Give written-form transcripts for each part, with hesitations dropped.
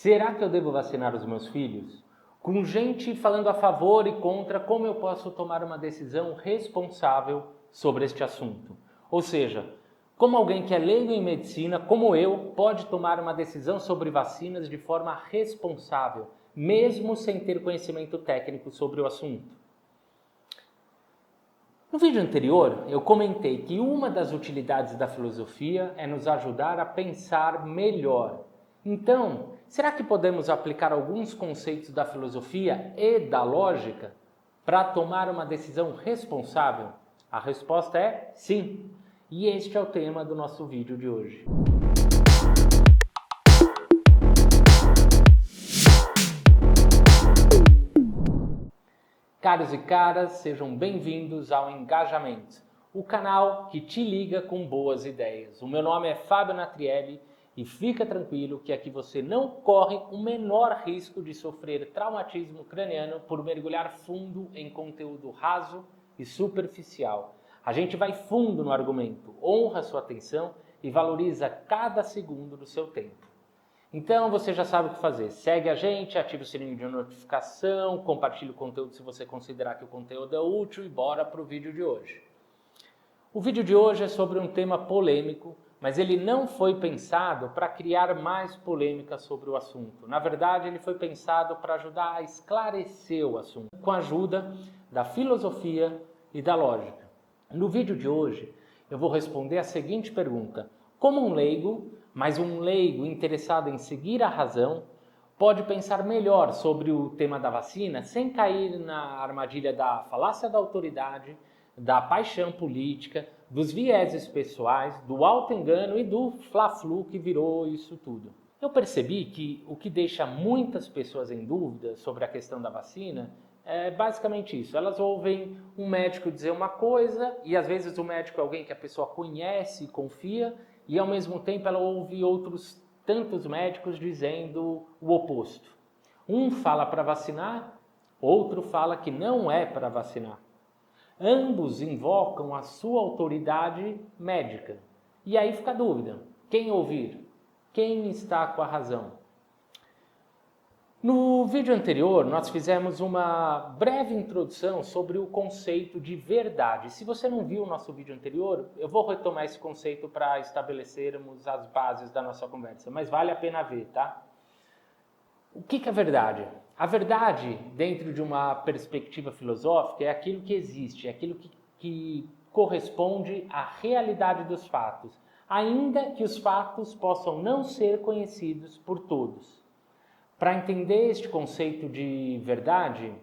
Será que eu devo vacinar os meus filhos? Com gente falando a favor e contra, como eu posso tomar uma decisão responsável sobre este assunto? Ou seja, como alguém que é leigo em medicina, como eu, pode tomar uma decisão sobre vacinas de forma responsável, mesmo sem ter conhecimento técnico sobre o assunto? No vídeo anterior, eu comentei que uma das utilidades da filosofia é nos ajudar a pensar melhor. Então, será que podemos aplicar alguns conceitos da filosofia e da lógica para tomar uma decisão responsável? A resposta é sim. E este é o tema do nosso vídeo de hoje. Caros e caras, sejam bem-vindos ao Engajamento, o canal que te liga com boas ideias. O meu nome é Fábio Natrielli e fica tranquilo que aqui você não corre o menor risco de sofrer traumatismo craniano por mergulhar fundo em conteúdo raso e superficial. A gente vai fundo no argumento, honra sua atenção e valoriza cada segundo do seu tempo. Então você já sabe o que fazer. Segue a gente, ativa o sininho de notificação, compartilhe o conteúdo se você considerar que o conteúdo é útil e bora para o vídeo de hoje. O vídeo de hoje é sobre um tema polêmico, mas ele não foi pensado para criar mais polêmica sobre o assunto. Na verdade, ele foi pensado para ajudar a esclarecer o assunto, com a ajuda da filosofia e da lógica. No vídeo de hoje, eu vou responder a seguinte pergunta: como um leigo, mas um leigo interessado em seguir a razão, pode pensar melhor sobre o tema da vacina sem cair na armadilha da falácia da autoridade, da paixão política, dos vieses pessoais, do auto-engano e do fla-flu que virou isso tudo? Eu percebi que o que deixa muitas pessoas em dúvida sobre a questão da vacina é basicamente isso. Elas ouvem um médico dizer uma coisa e às vezes o médico é alguém que a pessoa conhece e confia, e ao mesmo tempo ela ouve outros tantos médicos dizendo o oposto. Um fala para vacinar, outro fala que não é para vacinar. Ambos invocam a sua autoridade médica. E aí fica a dúvida: quem ouvir? Quem está com a razão? No vídeo anterior, nós fizemos uma breve introdução sobre o conceito de verdade. Se você não viu o nosso vídeo anterior, eu vou retomar esse conceito para estabelecermos as bases da nossa conversa, mas vale a pena ver, tá? O que é verdade? A verdade, dentro de uma perspectiva filosófica, é aquilo que existe, é aquilo que corresponde à realidade dos fatos, ainda que os fatos possam não ser conhecidos por todos. Para entender este conceito de verdade,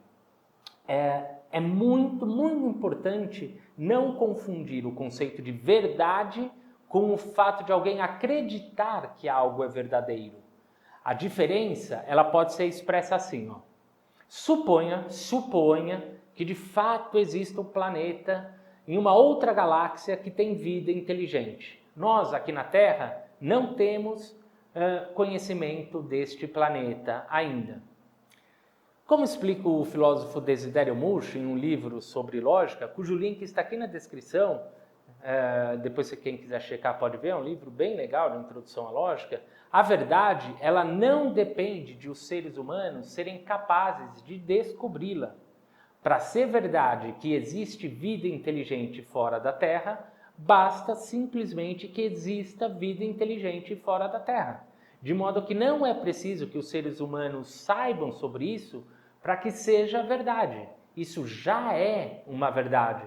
é muito importante não confundir o conceito de verdade com o fato de alguém acreditar que algo é verdadeiro. A diferença, ela pode ser expressa assim, ó. Suponha que de fato exista um planeta em uma outra galáxia que tem vida inteligente. Nós, aqui na Terra, não temos conhecimento deste planeta ainda. Como explica o filósofo Desidério Murcho em um livro sobre lógica, cujo link está aqui na descrição, depois se quem quiser checar pode ver, é um livro bem legal de introdução à lógica. A verdade, ela não depende de os seres humanos serem capazes de descobri-la. Para ser verdade que existe vida inteligente fora da Terra, basta simplesmente que exista vida inteligente fora da Terra. De modo que não é preciso que os seres humanos saibam sobre isso para que seja verdade. Isso já é uma verdade.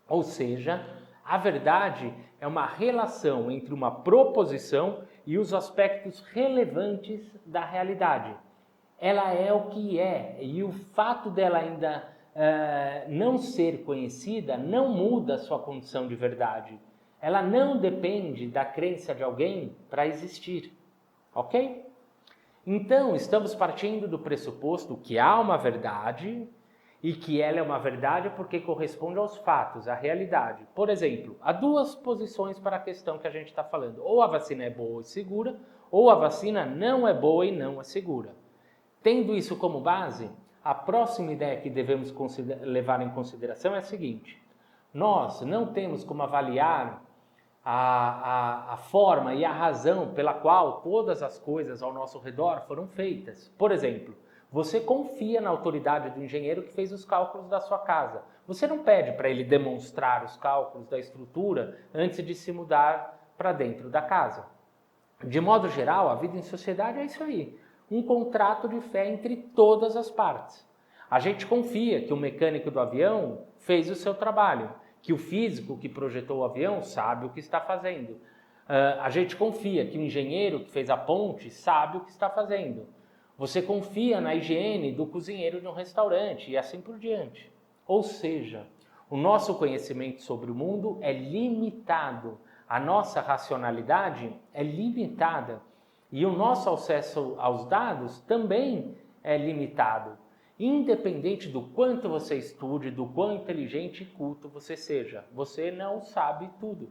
Ou seja, a verdade é uma relação entre uma proposição e os aspectos relevantes da realidade. Ela é o que é, e o fato dela ainda não ser conhecida não muda a sua condição de verdade. Ela não depende da crença de alguém para existir, ok? Então, estamos partindo do pressuposto que há uma verdade e que ela é uma verdade porque corresponde aos fatos, à realidade. Por exemplo, há duas posições para a questão que a gente está falando. Ou a vacina é boa e segura, ou a vacina não é boa e não é segura. Tendo isso como base, a próxima ideia que devemos levar em consideração é a seguinte: nós não temos como avaliar a forma e a razão pela qual todas as coisas ao nosso redor foram feitas. Por exemplo, você confia na autoridade do engenheiro que fez os cálculos da sua casa. Você não pede para ele demonstrar os cálculos da estrutura antes de se mudar para dentro da casa. De modo geral, a vida em sociedade é isso aí. Um contrato de fé entre todas as partes. A gente confia que o mecânico do avião fez o seu trabalho, que o físico que projetou o avião sabe o que está fazendo. A gente confia que o engenheiro que fez a ponte sabe o que está fazendo. Você confia na higiene do cozinheiro de um restaurante e assim por diante. Ou seja, o nosso conhecimento sobre o mundo é limitado, a nossa racionalidade é limitada e o nosso acesso aos dados também é limitado, independente do quanto você estude, do quão inteligente e culto você seja. Você não sabe tudo.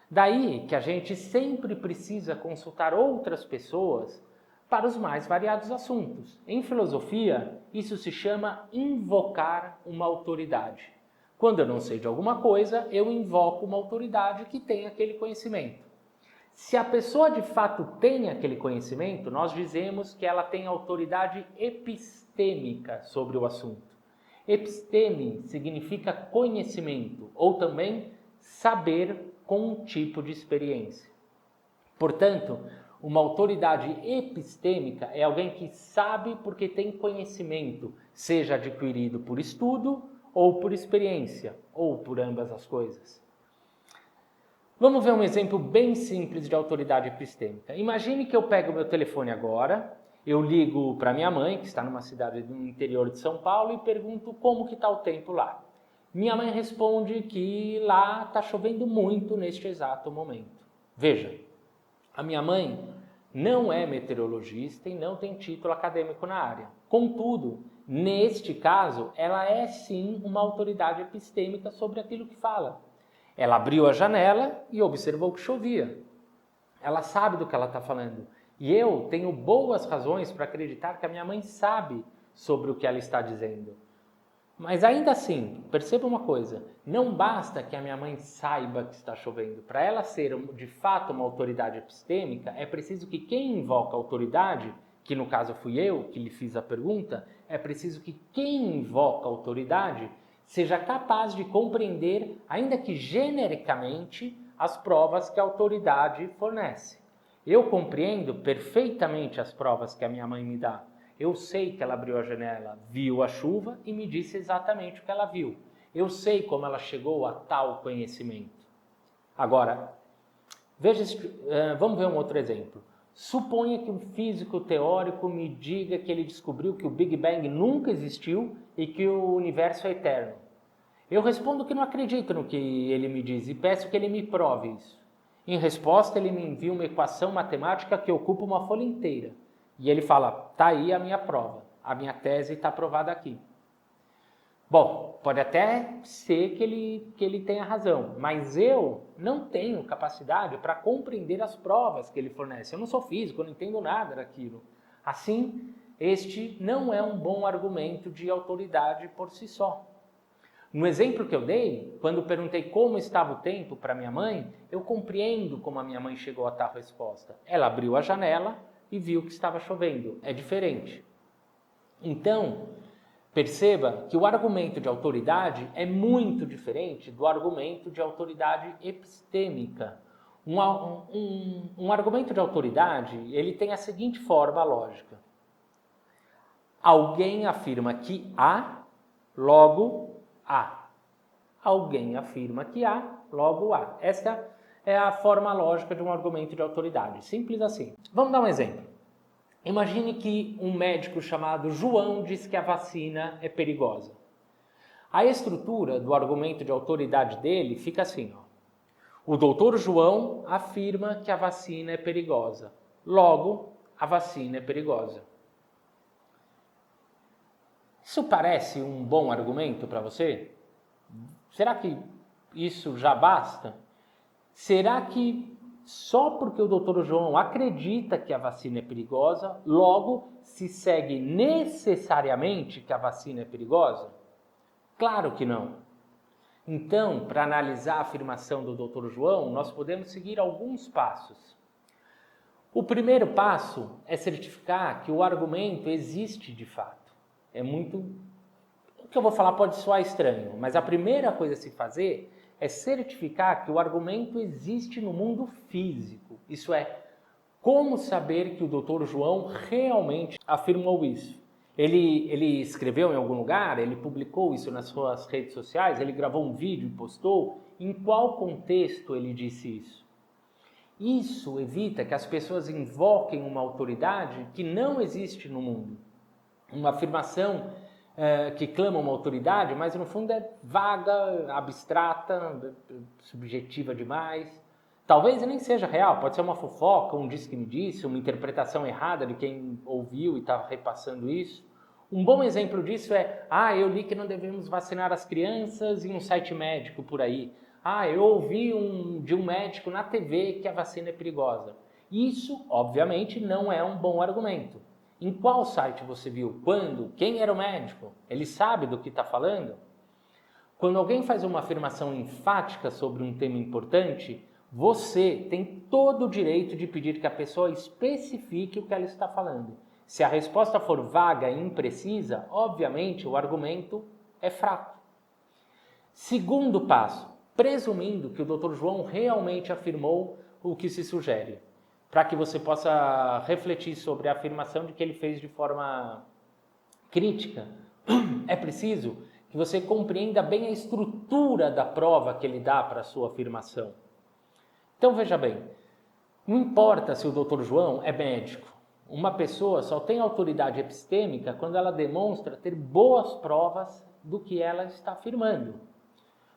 Daí que a gente sempre precisa consultar outras pessoas para os mais variados assuntos. Em filosofia, isso se chama invocar uma autoridade. Quando eu não sei de alguma coisa, eu invoco uma autoridade que tem aquele conhecimento. Se a pessoa de fato tem aquele conhecimento, nós dizemos que ela tem autoridade epistêmica sobre o assunto. Episteme significa conhecimento, ou também saber com um tipo de experiência. Portanto, uma autoridade epistêmica é alguém que sabe porque tem conhecimento, seja adquirido por estudo ou por experiência, ou por ambas as coisas. Vamos ver um exemplo bem simples de autoridade epistêmica. Imagine que eu pego meu telefone agora, eu ligo para minha mãe, que está numa cidade no interior de São Paulo, e pergunto como que está o tempo lá. Minha mãe responde que lá está chovendo muito neste exato momento. Veja, a minha mãe não é meteorologista e não tem título acadêmico na área. Contudo, neste caso, ela é sim uma autoridade epistêmica sobre aquilo que fala. Ela abriu a janela e observou que chovia. Ela sabe do que ela está falando. E eu tenho boas razões para acreditar que a minha mãe sabe sobre o que ela está dizendo. Mas ainda assim, perceba uma coisa, não basta que a minha mãe saiba que está chovendo. Para ela ser de fato uma autoridade epistêmica, é preciso que quem invoca a autoridade, que no caso fui eu que lhe fiz a pergunta, é preciso que quem invoca a autoridade seja capaz de compreender, ainda que genericamente, as provas que a autoridade fornece. Eu compreendo perfeitamente as provas que a minha mãe me dá. Eu sei que ela abriu a janela, viu a chuva e me disse exatamente o que ela viu. Eu sei como ela chegou a tal conhecimento. Agora, vamos ver um outro exemplo. Suponha que um físico teórico me diga que ele descobriu que o Big Bang nunca existiu e que o universo é eterno. Eu respondo que não acredito no que ele me diz e peço que ele me prove isso. Em resposta, ele me envia uma equação matemática que ocupa uma folha inteira. E ele fala, tá aí a minha prova, a minha tese está aprovada aqui. Bom, pode até ser que ele tenha razão, mas eu não tenho capacidade para compreender as provas que ele fornece. Eu não sou físico, eu não entendo nada daquilo. Assim, este não é um bom argumento de autoridade por si só. No exemplo que eu dei, quando perguntei como estava o tempo para minha mãe, eu compreendo como a minha mãe chegou a tal resposta. Ela abriu a janela e viu que estava chovendo. É diferente. Então, perceba que o argumento de autoridade é muito diferente do argumento de autoridade epistêmica. Um argumento de autoridade, ele tem a seguinte forma lógica. Alguém afirma que há, logo há. Alguém afirma que há, logo há. Essa é a forma lógica de um argumento de autoridade. Simples assim. Vamos dar um exemplo. Imagine que um médico chamado João diz que a vacina é perigosa. A estrutura do argumento de autoridade dele fica assim, ó. O doutor João afirma que a vacina é perigosa. Logo, a vacina é perigosa. Isso parece um bom argumento para você? Será que isso já basta? Será que só porque o doutor João acredita que a vacina é perigosa, logo se segue necessariamente que a vacina é perigosa? Claro que não. Então, para analisar a afirmação do Dr. João, nós podemos seguir alguns passos. O primeiro passo é certificar que o argumento existe de fato. O que eu vou falar pode soar estranho, mas a primeira coisa a se fazer é certificar que o argumento existe no mundo físico. Isso é, como saber que o Dr. João realmente afirmou isso? Ele escreveu em algum lugar, ele publicou isso nas suas redes sociais, ele gravou um vídeo e postou. Em qual contexto ele disse isso? Isso evita que as pessoas invoquem uma autoridade que não existe no mundo. Uma afirmação que clama uma autoridade, mas no fundo é vaga, abstrata, subjetiva demais. Talvez nem seja real, pode ser uma fofoca, um diz que me disse, uma interpretação errada de quem ouviu e está repassando isso. Um bom exemplo disso é, eu li que não devemos vacinar as crianças em um site médico por aí. Eu ouvi de um médico na TV que a vacina é perigosa. Isso, obviamente, não é um bom argumento. Em qual site você viu? Quando? Quem era o médico? Ele sabe do que está falando? Quando alguém faz uma afirmação enfática sobre um tema importante, você tem todo o direito de pedir que a pessoa especifique o que ela está falando. Se a resposta for vaga e imprecisa, obviamente o argumento é fraco. Segundo passo, presumindo que o Dr. João realmente afirmou o que se sugere, para que você possa refletir sobre a afirmação de que ele fez de forma crítica, é preciso que você compreenda bem a estrutura da prova que ele dá para a sua afirmação. Então veja bem, não importa se o Dr. João é médico, uma pessoa só tem autoridade epistêmica quando ela demonstra ter boas provas do que ela está afirmando.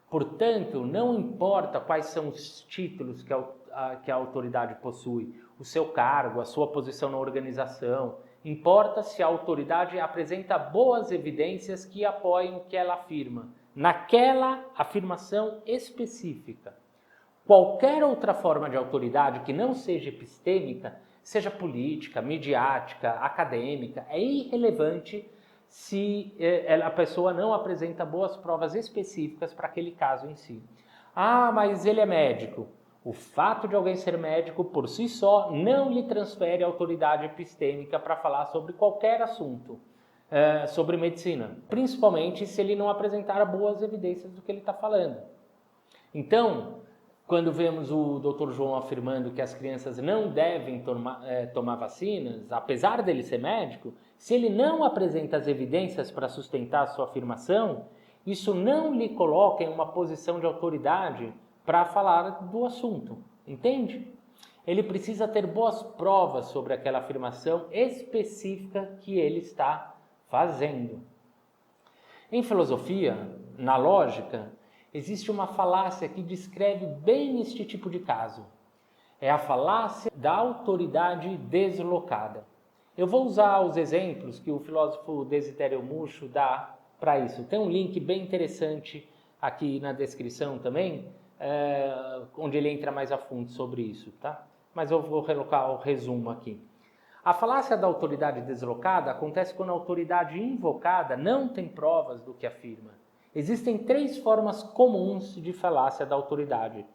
Portanto, não importa quais são os títulos que a autoridade possui, o seu cargo, a sua posição na organização, importa se a autoridade apresenta boas evidências que apoiem o que ela afirma, naquela afirmação específica. Qualquer outra forma de autoridade que não seja epistêmica, seja política, midiática, acadêmica, é irrelevante se a pessoa não apresenta boas provas específicas para aquele caso em si. Mas ele é médico. O fato de alguém ser médico por si só não lhe transfere autoridade epistêmica para falar sobre qualquer assunto sobre medicina, principalmente se ele não apresentar boas evidências do que ele está falando. Então, quando vemos o Dr. João afirmando que as crianças não devem tomar vacinas, apesar dele ser médico, se ele não apresenta as evidências para sustentar a sua afirmação, isso não lhe coloca em uma posição de autoridade para falar do assunto, entende? Ele precisa ter boas provas sobre aquela afirmação específica que ele está fazendo. Em filosofia, na lógica, existe uma falácia que descreve bem este tipo de caso. É a falácia da autoridade deslocada. Eu vou usar os exemplos que o filósofo Desiderio Muxo dá para isso. Tem um link bem interessante aqui na descrição também, onde ele entra mais a fundo sobre isso, tá? Mas eu vou colocar o resumo aqui. A falácia da autoridade deslocada acontece quando a autoridade invocada não tem provas do que afirma. Existem 3 formas comuns de falácia da autoridade.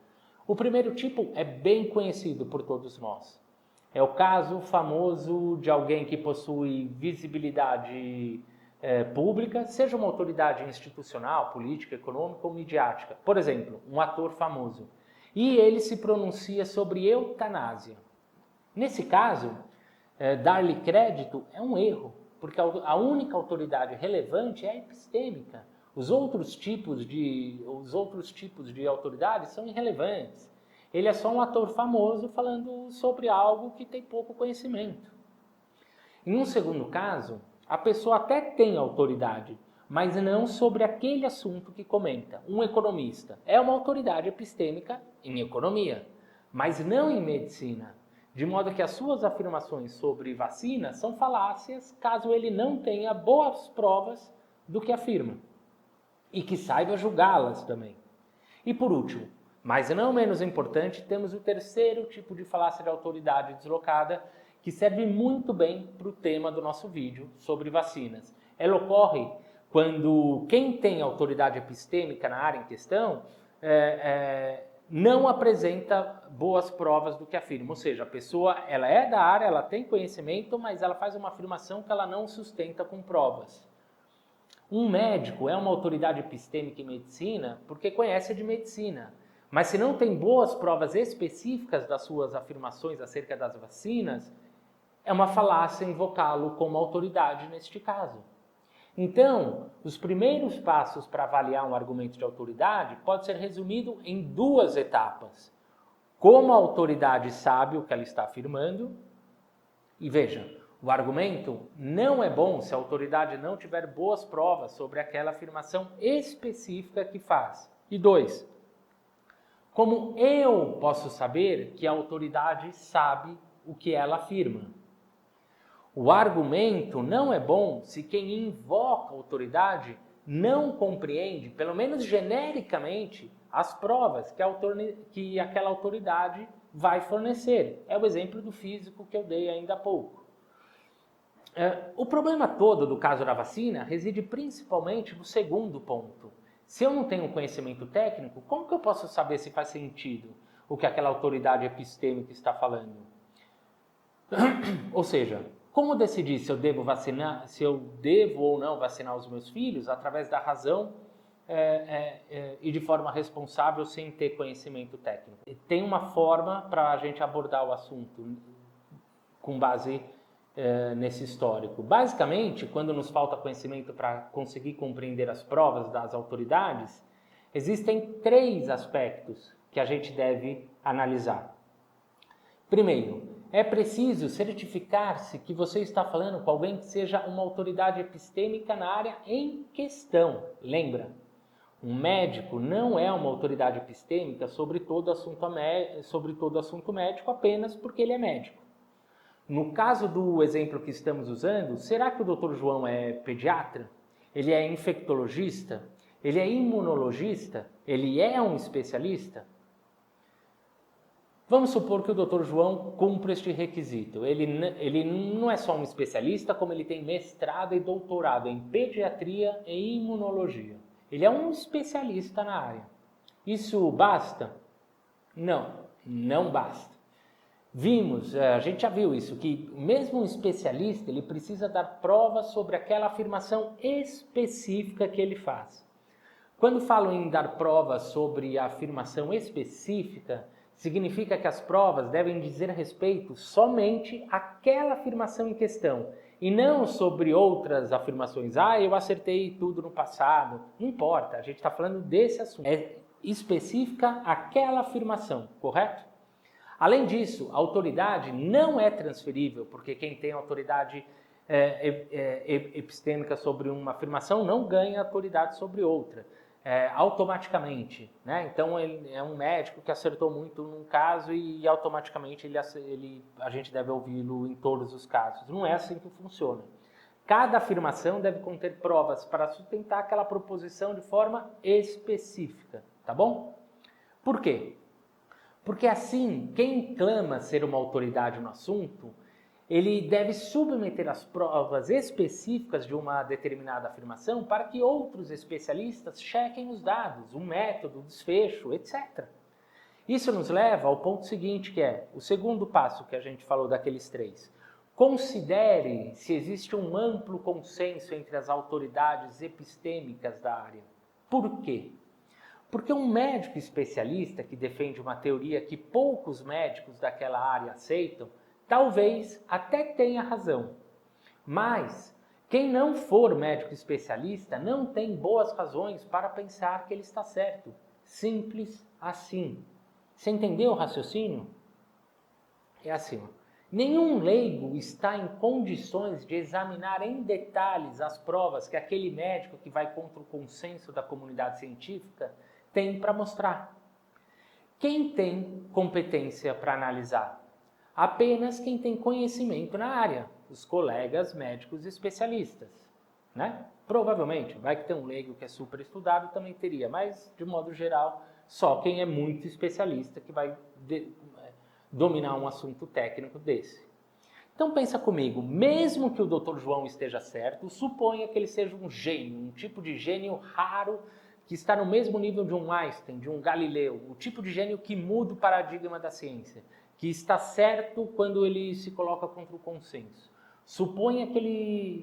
O primeiro tipo é bem conhecido por todos nós. É o caso famoso de alguém que possui visibilidade pública, seja uma autoridade institucional, política, econômica ou midiática. Por exemplo, um ator famoso. E ele se pronuncia sobre eutanásia. Nesse caso, dar-lhe crédito é um erro, porque a única autoridade relevante é a epistêmica. Os outros tipos de autoridades são irrelevantes. Ele é só um ator famoso falando sobre algo que tem pouco conhecimento. Em um segundo caso, a pessoa até tem autoridade, mas não sobre aquele assunto que comenta. Um economista é uma autoridade epistêmica em economia, mas não em medicina. De modo que as suas afirmações sobre vacina são falácias caso ele não tenha boas provas do que afirma. E que saiba julgá-las também. E por último, mas não menos importante, temos o terceiro tipo de falácia de autoridade deslocada, que serve muito bem para o tema do nosso vídeo sobre vacinas. Ela ocorre quando quem tem autoridade epistêmica na área em questão não apresenta boas provas do que afirma. Ou seja, a pessoa ela é da área, ela tem conhecimento, mas ela faz uma afirmação que ela não sustenta com provas. Um médico é uma autoridade epistêmica em medicina porque conhece de medicina. Mas se não tem boas provas específicas das suas afirmações acerca das vacinas, é uma falácia invocá-lo como autoridade neste caso. Então, os primeiros passos para avaliar um argumento de autoridade pode ser resumido em duas etapas. Como a autoridade sabe o que ela está afirmando, e veja, o argumento não é bom se a autoridade não tiver boas provas sobre aquela afirmação específica que faz. E 2, como eu posso saber que a autoridade sabe o que ela afirma? O argumento não é bom se quem invoca a autoridade não compreende, pelo menos genericamente, as provas que aquela autoridade vai fornecer. É o exemplo do físico que eu dei ainda há pouco. O problema todo do caso da vacina reside principalmente no segundo ponto. Se eu não tenho conhecimento técnico, como que eu posso saber se faz sentido o que aquela autoridade epistêmica está falando? Ou seja, como decidir se eu devo vacinar, se eu devo ou não vacinar os meus filhos através da razão e de forma responsável sem ter conhecimento técnico? Tem uma forma para a gente abordar o assunto com base nesse histórico. Basicamente, quando nos falta conhecimento para conseguir compreender as provas das autoridades, existem 3 aspectos que a gente deve analisar. Primeiro, é preciso certificar-se que você está falando com alguém que seja uma autoridade epistêmica na área em questão. Lembra, um médico não é uma autoridade epistêmica sobre todo assunto médico apenas porque ele é médico. No caso do exemplo que estamos usando, será que o Dr. João é pediatra? Ele é infectologista? Ele é imunologista? Ele é um especialista? Vamos supor que o Dr. João cumpra este requisito. Ele não é só um especialista, como ele tem mestrado e doutorado em pediatria e imunologia. Ele é um especialista na área. Isso basta? Não, não basta. A gente já viu isso, que mesmo um especialista, ele precisa dar provas sobre aquela afirmação específica que ele faz. Quando falo em dar provas sobre a afirmação específica, significa que as provas devem dizer respeito somente àquela afirmação em questão, e não sobre outras afirmações. Eu acertei tudo no passado. Não importa, a gente está falando desse assunto. É específica àquela afirmação, correto? Além disso, a autoridade não é transferível, porque quem tem autoridade epistêmica sobre uma afirmação não ganha autoridade sobre outra, automaticamente, né? Então, ele é um médico que acertou muito num caso e automaticamente a gente deve ouvi-lo em todos os casos. Não é assim que funciona. Cada afirmação deve conter provas para sustentar aquela proposição de forma específica, tá bom? Por quê? Porque assim, quem clama ser uma autoridade no assunto, ele deve submeter as provas específicas de uma determinada afirmação para que outros especialistas chequem os dados, o método, o desfecho, etc. Isso nos leva ao ponto seguinte, que é o segundo passo que a gente falou daqueles 3. Considere se existe um amplo consenso entre as autoridades epistêmicas da área. Por quê? Porque um médico especialista que defende uma teoria que poucos médicos daquela área aceitam, talvez até tenha razão. Mas quem não for médico especialista não tem boas razões para pensar que ele está certo. Simples assim. Você entendeu o raciocínio? É assim. Nenhum leigo está em condições de examinar em detalhes as provas que aquele médico que vai contra o consenso da comunidade científica tem para mostrar. Quem tem competência para analisar? Apenas quem tem conhecimento na área, os colegas médicos especialistas, né? Provavelmente, vai que tem um leigo que é super estudado, também teria, mas de modo geral, só quem é muito especialista que vai dominar um assunto técnico desse. Então pensa comigo, mesmo que o Dr. João esteja certo, suponha que ele seja um gênio, um tipo de gênio raro que está no mesmo nível de um Einstein, de um Galileu, o tipo de gênio que muda o paradigma da ciência, que está certo quando ele se coloca contra o consenso. Suponha que ele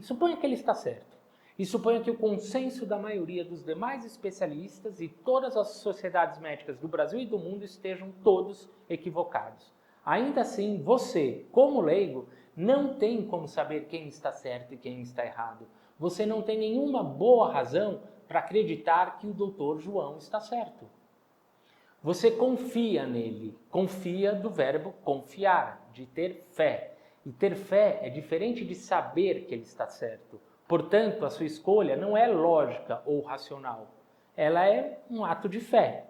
está certo. E suponha que o consenso da maioria dos demais especialistas e todas as sociedades médicas do Brasil e do mundo estejam todos equivocados. Ainda assim, você, como leigo, não tem como saber quem está certo e quem está errado. Você não tem nenhuma boa razão para acreditar que o Dr. João está certo. Você confia nele, confia do verbo confiar, de ter fé. E ter fé é diferente de saber que ele está certo. Portanto, a sua escolha não é lógica ou racional. Ela é um ato de fé.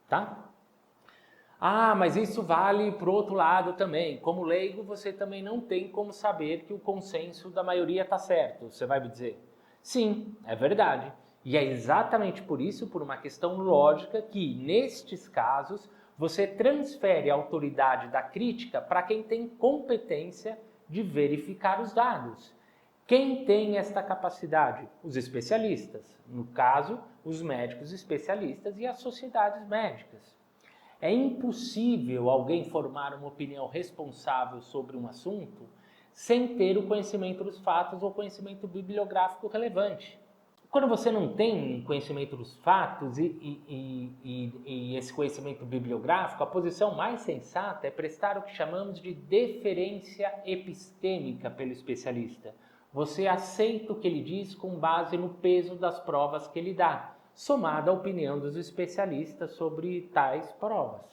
Tá? Ah, mas isso vale para o outro lado também. Como leigo, você também não tem como saber que o consenso da maioria está certo, você vai me dizer. Sim, é verdade. E é exatamente por isso, por uma questão lógica, que nestes casos você transfere a autoridade da crítica para quem tem competência de verificar os dados. Quem tem esta capacidade? Os especialistas. No caso, os médicos especialistas e as sociedades médicas. É impossível alguém formar uma opinião responsável sobre um assunto sem ter o conhecimento dos fatos ou conhecimento bibliográfico relevante. Quando você não tem conhecimento dos fatos e esse conhecimento bibliográfico, a posição mais sensata é prestar o que chamamos de deferência epistêmica pelo especialista. Você aceita o que ele diz com base no peso das provas que ele dá, somada à opinião dos especialistas sobre tais provas.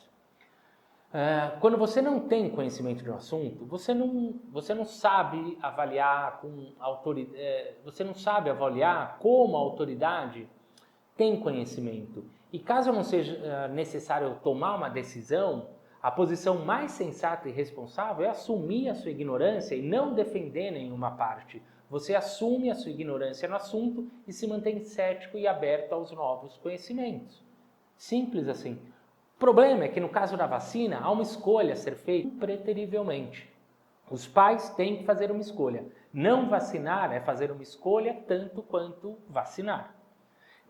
Quando você não tem conhecimento de um assunto, você não sabe avaliar você não sabe avaliar como a autoridade tem conhecimento. E caso não seja necessário tomar uma decisão, a posição mais sensata e responsável é assumir a sua ignorância e não defender nenhuma parte. Você assume a sua ignorância no assunto e se mantém cético e aberto aos novos conhecimentos. Simples assim. O problema é que no caso da vacina, há uma escolha a ser feita impreterivelmente. Os pais têm que fazer uma escolha. Não vacinar é fazer uma escolha tanto quanto vacinar.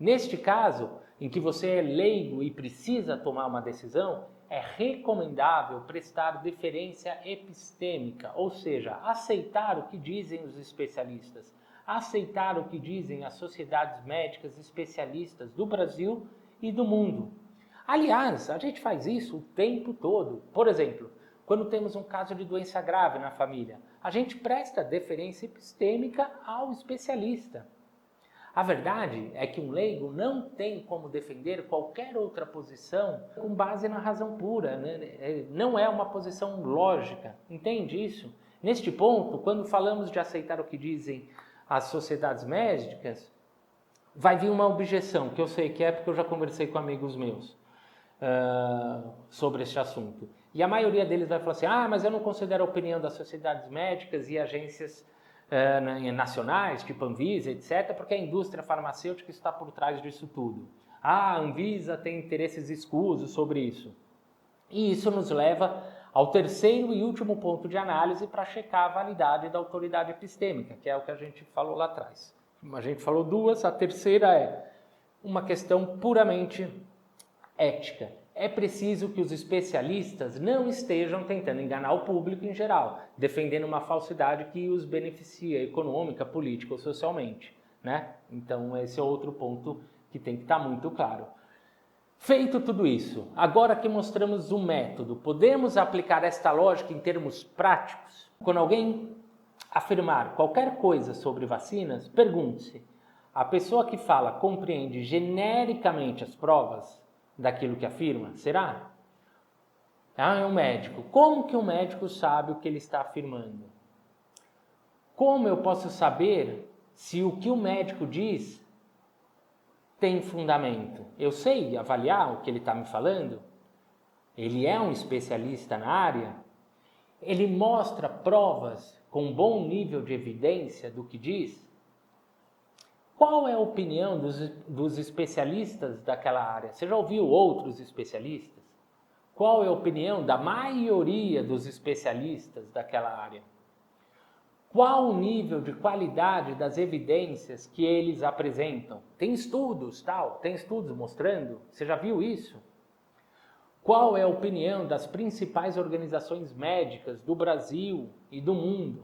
Neste caso, em que você é leigo e precisa tomar uma decisão, é recomendável prestar deferência epistêmica, ou seja, aceitar o que dizem os especialistas, aceitar o que dizem as sociedades médicas especialistas do Brasil e do mundo. Aliás, a gente faz isso o tempo todo. Por exemplo, quando temos um caso de doença grave na família, a gente presta deferência epistêmica ao especialista. A verdade é que um leigo não tem como defender qualquer outra posição com base na razão pura, né? Não é uma posição lógica, entende isso? Neste ponto, quando falamos de aceitar o que dizem as sociedades médicas, vai vir uma objeção, que eu sei que é porque eu já conversei com amigos meus sobre este assunto. E a maioria deles vai falar assim, mas eu não considero a opinião das sociedades médicas e agências nacionais, tipo Anvisa, etc., porque a indústria farmacêutica está por trás disso tudo. A Anvisa tem interesses escusos sobre isso. E isso nos leva ao terceiro e último ponto de análise para checar a validade da autoridade epistêmica, que é o que a gente falou lá atrás. A gente falou duas, a terceira é uma questão puramente ética. É preciso que os especialistas não estejam tentando enganar o público em geral, defendendo uma falsidade que os beneficia econômica, política ou socialmente, né? Então esse é outro ponto que tem que estar muito claro. Feito tudo isso, agora que mostramos o método, podemos aplicar esta lógica em termos práticos? Quando alguém afirmar qualquer coisa sobre vacinas, pergunte-se: a pessoa que fala compreende genericamente as provas daquilo que afirma? Será? É um médico. Como que um médico sabe o que ele está afirmando? Como eu posso saber se o que o médico diz tem fundamento? Eu sei avaliar o que ele está me falando? Ele é um especialista na área? Ele mostra provas com bom nível de evidência do que diz? Qual é a opinião dos especialistas daquela área? Você já ouviu outros especialistas? Qual é a opinião da maioria dos especialistas daquela área? Qual o nível de qualidade das evidências que eles apresentam? Tem estudos, tem estudos mostrando? Você já viu isso? Qual é a opinião das principais organizações médicas do Brasil e do mundo?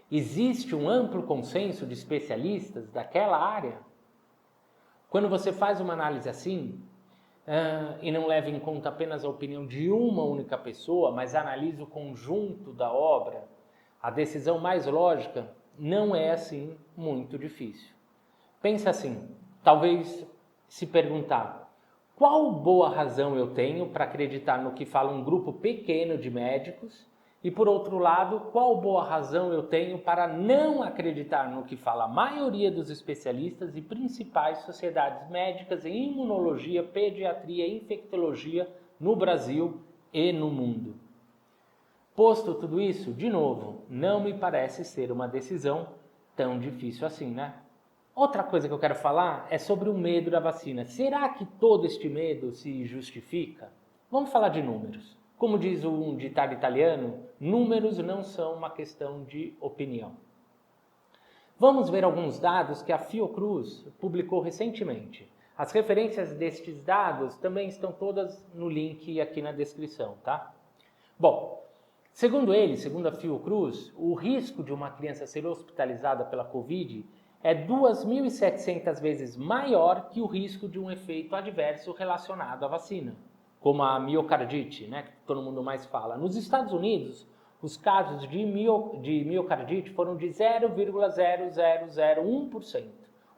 Existe um amplo consenso de especialistas daquela área? Quando você faz uma análise assim, e não leva em conta apenas a opinião de uma única pessoa, mas analisa o conjunto da obra, a decisão mais lógica não é assim muito difícil. Pensa assim, talvez se perguntar, qual boa razão eu tenho para acreditar no que fala um grupo pequeno de médicos? E por outro lado, qual boa razão eu tenho para não acreditar no que fala a maioria dos especialistas e principais sociedades médicas em imunologia, pediatria e infectologia no Brasil e no mundo? Posto tudo isso, de novo, não me parece ser uma decisão tão difícil assim, né? Outra coisa que eu quero falar é sobre o medo da vacina. Será que todo este medo se justifica? Vamos falar de números. Como diz um ditado italiano, números não são uma questão de opinião. Vamos ver alguns dados que a Fiocruz publicou recentemente. As referências destes dados também estão todas no link aqui na descrição, tá? Bom, segundo a Fiocruz, o risco de uma criança ser hospitalizada pela Covid é 2.700 vezes maior que o risco de um efeito adverso relacionado à vacina, como a miocardite, né, que todo mundo mais fala. Nos Estados Unidos, os casos de miocardite foram de 0,0001%.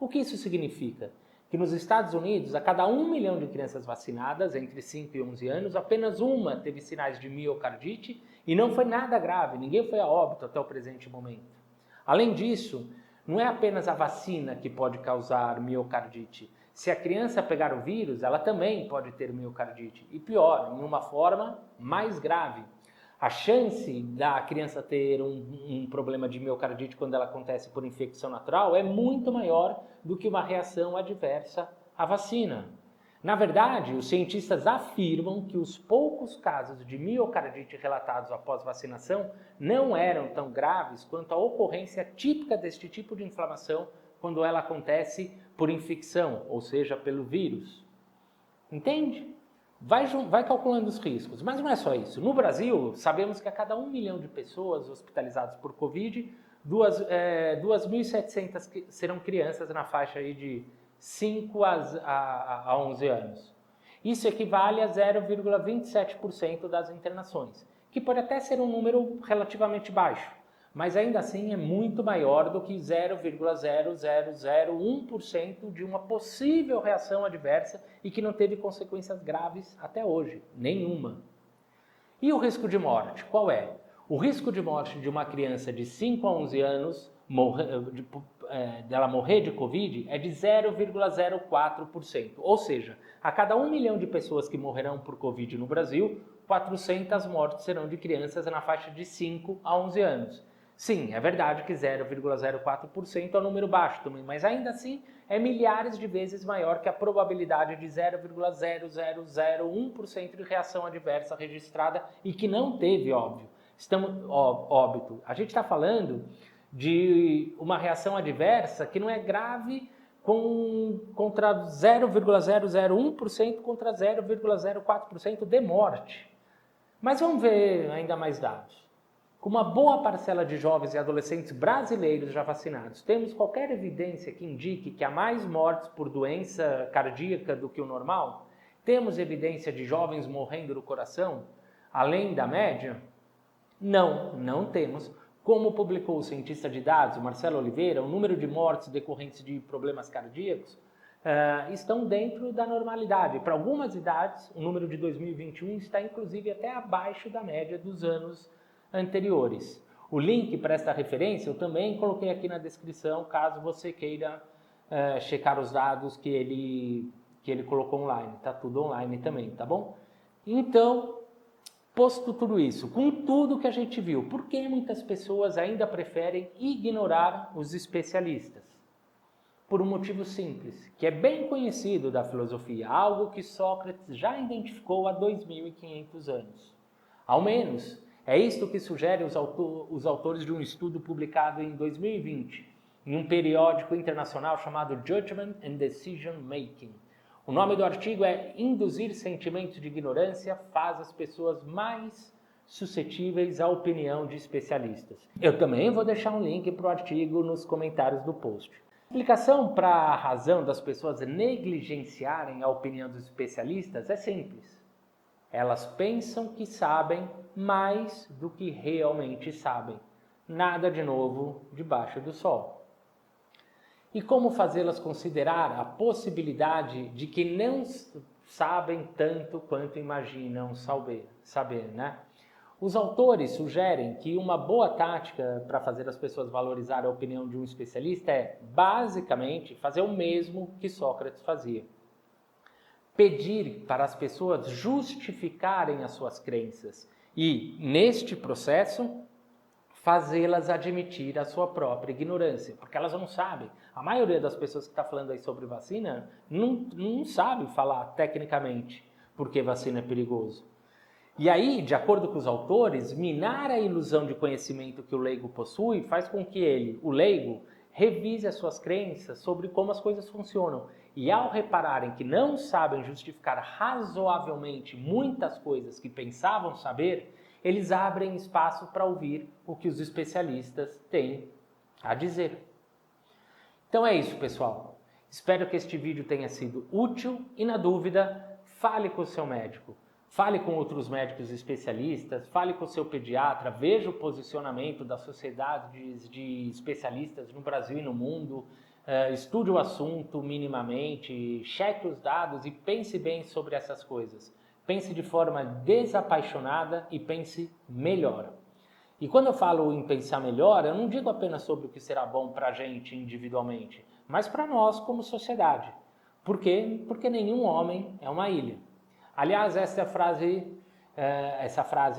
O que isso significa? Que nos Estados Unidos, a cada 1 milhão de crianças vacinadas entre 5 e 11 anos, apenas uma teve sinais de miocardite e não foi nada grave, ninguém foi a óbito até o presente momento. Além disso, não é apenas a vacina que pode causar miocardite. Se a criança pegar o vírus, ela também pode ter miocardite. E pior, em uma forma mais grave. A chance da criança ter um problema de miocardite quando ela acontece por infecção natural é muito maior do que uma reação adversa à vacina. Na verdade, os cientistas afirmam que os poucos casos de miocardite relatados após vacinação não eram tão graves quanto a ocorrência típica deste tipo de inflamação quando ela acontece por infecção, ou seja, pelo vírus. Entende? Vai calculando os riscos, mas não é só isso. No Brasil, sabemos que a cada 1 milhão de pessoas hospitalizadas por Covid, 2.700 serão crianças na faixa aí de 5 a 11 anos. Isso equivale a 0,27% das internações, que pode até ser um número relativamente baixo, mas ainda assim é muito maior do que 0,0001% de uma possível reação adversa e que não teve consequências graves até hoje, nenhuma. E o risco de morte, qual é? O risco de morte de uma criança de 5 a 11 anos dela morrer de Covid é de 0,04%. Ou seja, a cada 1 milhão de pessoas que morrerão por Covid no Brasil, 400 mortes serão de crianças na faixa de 5 a 11 anos. Sim, é verdade que 0,04% é um número baixo também, mas ainda assim é milhares de vezes maior que a probabilidade de 0,0001% de reação adversa registrada e que não teve óbito. A gente está falando de uma reação adversa que não é grave contra 0,001% contra 0,04% de morte. Mas vamos ver ainda mais dados. Com uma boa parcela de jovens e adolescentes brasileiros já vacinados, temos qualquer evidência que indique que há mais mortes por doença cardíaca do que o normal? Temos evidência de jovens morrendo do coração, além da média? Não temos. Como publicou o cientista de dados, Marcelo Oliveira, o número de mortes decorrentes de problemas cardíacos estão dentro da normalidade. Para algumas idades, o número de 2021 está inclusive até abaixo da média dos anos anteriores. O link para esta referência eu também coloquei aqui na descrição, caso você queira checar os dados que ele colocou online. Está tudo online também, tá bom? Então, posto tudo isso, com tudo que a gente viu, por que muitas pessoas ainda preferem ignorar os especialistas? Por um motivo simples, que é bem conhecido da filosofia, algo que Sócrates já identificou há 2.500 anos. Ao menos, É isto que sugerem os autores de um estudo publicado em 2020, em um periódico internacional chamado Judgment and Decision Making. O nome do artigo é Induzir sentimentos de ignorância faz as pessoas mais suscetíveis à opinião de especialistas. Eu também vou deixar um link para o artigo nos comentários do post. A explicação para a razão das pessoas negligenciarem a opinião dos especialistas é simples. Elas pensam que sabem mais do que realmente sabem. Nada de novo debaixo do sol. E como fazê-las considerar a possibilidade de que não sabem tanto quanto imaginam saber, né? Os autores sugerem que uma boa tática para fazer as pessoas valorizar a opinião de um especialista é, basicamente, fazer o mesmo que Sócrates fazia. Pedir para as pessoas justificarem as suas crenças e, neste processo, fazê-las admitir a sua própria ignorância, porque elas não sabem. A maioria das pessoas que está falando aí sobre vacina não sabe falar tecnicamente porque vacina é perigoso. E aí, de acordo com os autores, minar a ilusão de conhecimento que o leigo possui faz com que ele, o leigo, revise as suas crenças sobre como as coisas funcionam. E ao repararem que não sabem justificar razoavelmente muitas coisas que pensavam saber, eles abrem espaço para ouvir o que os especialistas têm a dizer. Então é isso, pessoal. Espero que este vídeo tenha sido útil e, na dúvida, fale com o seu médico. Fale com outros médicos especialistas, fale com o seu pediatra, veja o posicionamento das sociedades de especialistas no Brasil e no mundo, estude o assunto minimamente, cheque os dados e pense bem sobre essas coisas. Pense de forma desapaixonada e pense melhor. E quando eu falo em pensar melhor, eu não digo apenas sobre o que será bom para a gente individualmente, mas para nós como sociedade. Por quê? Porque nenhum homem é uma ilha. Aliás, essa frase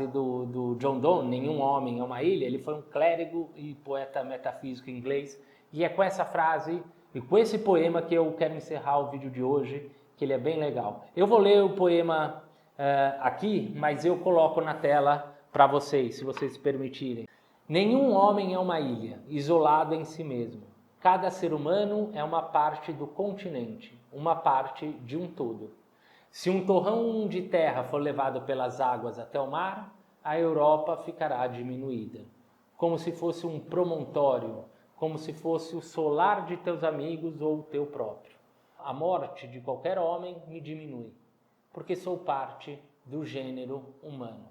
do John Donne, nenhum homem é uma ilha, ele foi um clérigo e poeta metafísico inglês, e é com essa frase e com esse poema que eu quero encerrar o vídeo de hoje, que ele é bem legal. Eu vou ler o poema aqui, mas eu coloco na tela para vocês, se vocês permitirem. Nenhum homem é uma ilha, isolado em si mesmo. Cada ser humano é uma parte do continente, uma parte de um todo. Se um torrão de terra for levado pelas águas até o mar, a Europa ficará diminuída, como se fosse um promontório, como se fosse o solar de teus amigos ou o teu próprio. A morte de qualquer homem me diminui, porque sou parte do gênero humano.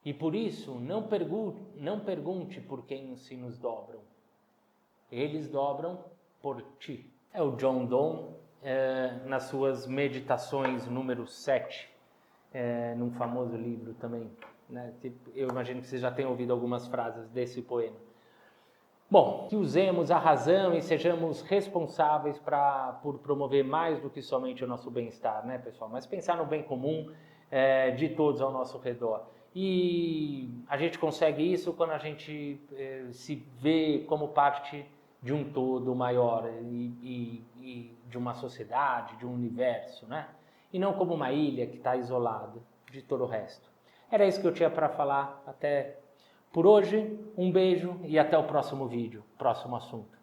E por isso, não pergunte por quem se nos dobram. Eles dobram por ti. É o John Donne, nas suas Meditações número 7, num famoso livro também, né? Eu imagino que vocês já tenham ouvido algumas frases desse poema. Bom, que usemos a razão e sejamos responsáveis por promover mais do que somente o nosso bem-estar, né, pessoal? Mas pensar no bem comum de todos ao nosso redor. E a gente consegue isso quando a gente se vê como parte de um todo maior e de uma sociedade, de um universo, né? E não como uma ilha que está isolada de todo o resto. Era isso que eu tinha para falar até por hoje. Um beijo e até o próximo vídeo, próximo assunto.